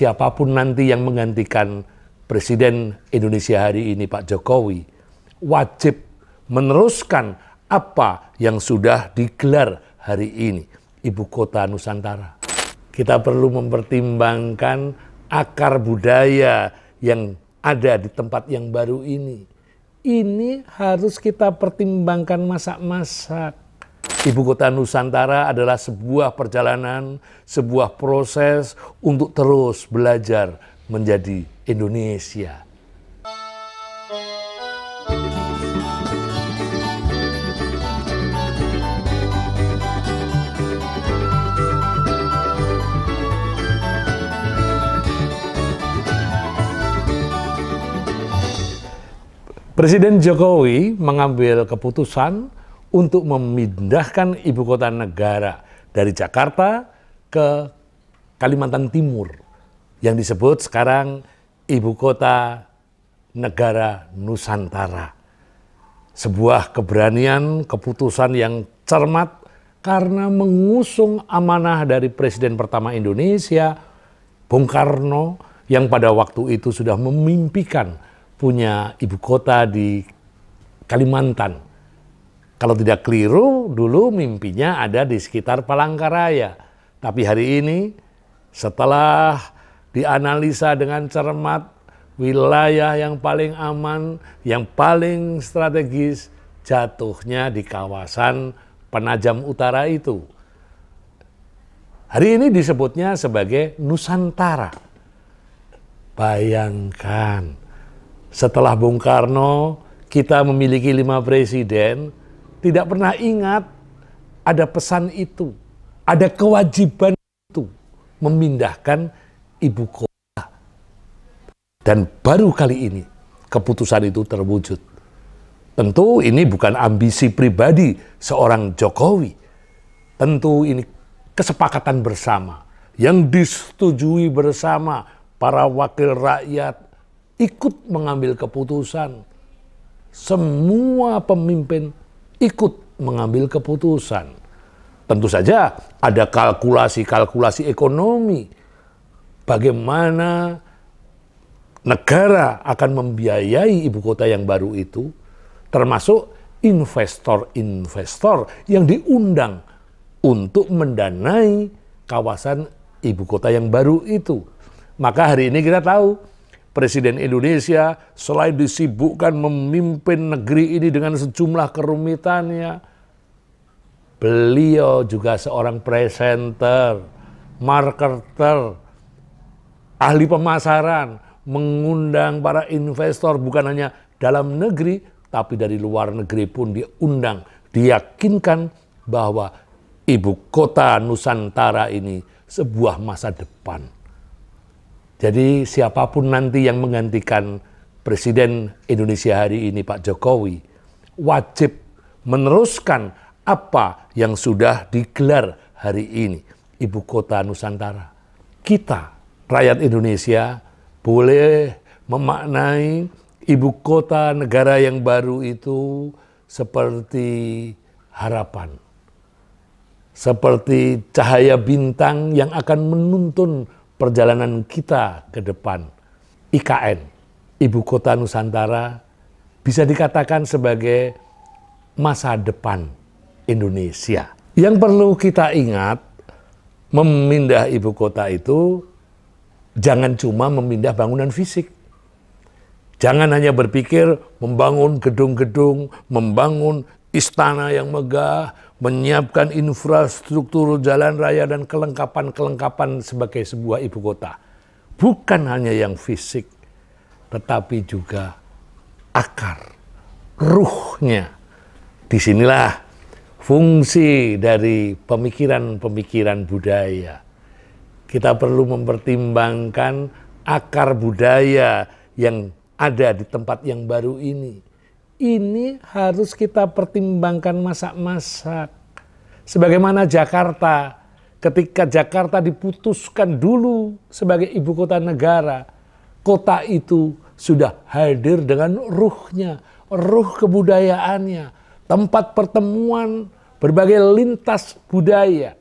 siapapun nanti yang menggantikan Presiden Indonesia hari ini, Pak Jokowi, wajib meneruskan apa yang sudah digelar hari ini, Ibu Kota Nusantara. Kita perlu mempertimbangkan akar budaya yang ada di tempat yang baru ini. Ini harus kita pertimbangkan masak-masak. Ibu Kota Nusantara adalah sebuah perjalanan, sebuah proses untuk terus belajar menjadi Indonesia. Presiden Jokowi mengambil keputusan untuk memindahkan ibu kota negara dari Jakarta ke Kalimantan Timur yang disebut sekarang Ibu Kota Negara Nusantara. Sebuah keberanian, keputusan yang cermat karena mengusung amanah dari Presiden pertama Indonesia, Bung Karno, yang pada waktu itu sudah memimpikan punya ibu kota di Kalimantan. Kalau tidak keliru, dulu mimpinya ada di sekitar Palangkaraya. Tapi hari ini, setelah dianalisa dengan cermat, wilayah yang paling aman, yang paling strategis, jatuhnya di kawasan Penajam Utara itu. Hari ini disebutnya sebagai Nusantara. Bayangkan, setelah Bung Karno, kita memiliki 5 presiden, tidak pernah ingat ada pesan itu, ada kewajiban itu, memindahkan ibu kota. Dan baru kali ini keputusan itu terwujud. Tentu ini bukan ambisi pribadi seorang Jokowi. Tentu ini kesepakatan bersama yang disetujui bersama para wakil rakyat ikut mengambil keputusan. Semua pemimpin ikut mengambil keputusan. Tentu saja ada kalkulasi-kalkulasi ekonomi. Bagaimana negara akan membiayai ibu kota yang baru itu, termasuk investor-investor yang diundang untuk mendanai kawasan ibu kota yang baru itu. Maka hari ini kita tahu, Presiden Indonesia selain disibukkan memimpin negeri ini dengan sejumlah kerumitannya, beliau juga seorang presenter, marketer, ahli pemasaran, mengundang para investor bukan hanya dalam negeri, tapi dari luar negeri pun diundang, diyakinkan bahwa ibu kota Nusantara ini sebuah masa depan. Jadi siapapun nanti yang menggantikan Presiden Indonesia hari ini, Pak Jokowi, wajib meneruskan apa yang sudah digelar hari ini, Ibu Kota Nusantara. Kita, rakyat Indonesia, boleh memaknai Ibu Kota negara yang baru itu seperti harapan, seperti cahaya bintang yang akan menuntun perjalanan kita ke depan. IKN, Ibu Kota Nusantara, bisa dikatakan sebagai masa depan Indonesia. Yang perlu kita ingat, memindah ibu kota itu jangan cuma memindah bangunan fisik. Jangan hanya berpikir membangun gedung-gedung, membangun istana yang megah, menyiapkan infrastruktur jalan raya dan kelengkapan-kelengkapan sebagai sebuah ibu kota. Bukan hanya yang fisik, tetapi juga akar, ruhnya. Disinilah fungsi dari pemikiran-pemikiran budaya. Kita perlu mempertimbangkan akar budaya yang ada di tempat yang baru ini. Ini harus kita pertimbangkan masak-masak. Sebagaimana Jakarta, ketika Jakarta diputuskan dulu sebagai ibu kota negara, kota itu sudah hadir dengan ruhnya, ruh kebudayaannya, tempat pertemuan berbagai lintas budaya.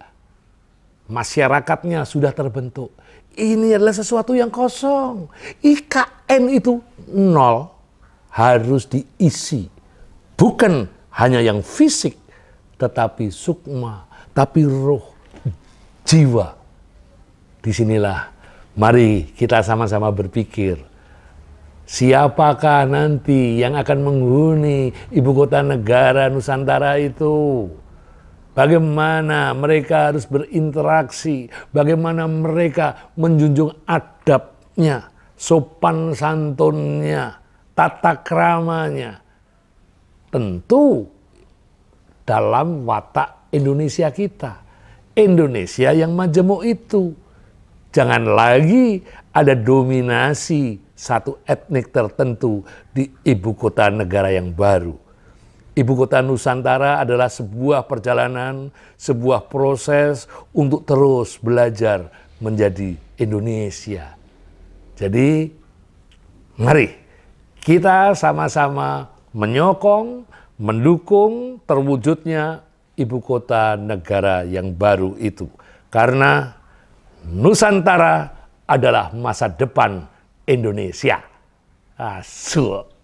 Masyarakatnya sudah terbentuk. ini adalah sesuatu yang kosong. IKN itu nol, harus diisi. Bukan hanya yang fisik, tetapi sukma, tapi roh, jiwa. Disinilah mari kita sama-sama berpikir, siapakah nanti yang akan menghuni ibu kota negara Nusantara itu? Bagaimana mereka harus berinteraksi, bagaimana mereka menjunjung adabnya, sopan santunnya, tata kramanya. Tentu dalam watak Indonesia kita. Indonesia yang majemuk itu. Jangan lagi ada dominasi satu etnik tertentu di ibu kota negara yang baru. Ibu kota Nusantara adalah sebuah perjalanan, sebuah proses untuk terus belajar menjadi Indonesia. Jadi, mari kita sama-sama menyokong, mendukung terwujudnya ibu kota negara yang baru itu. Karena Nusantara adalah masa depan Indonesia. Asyik.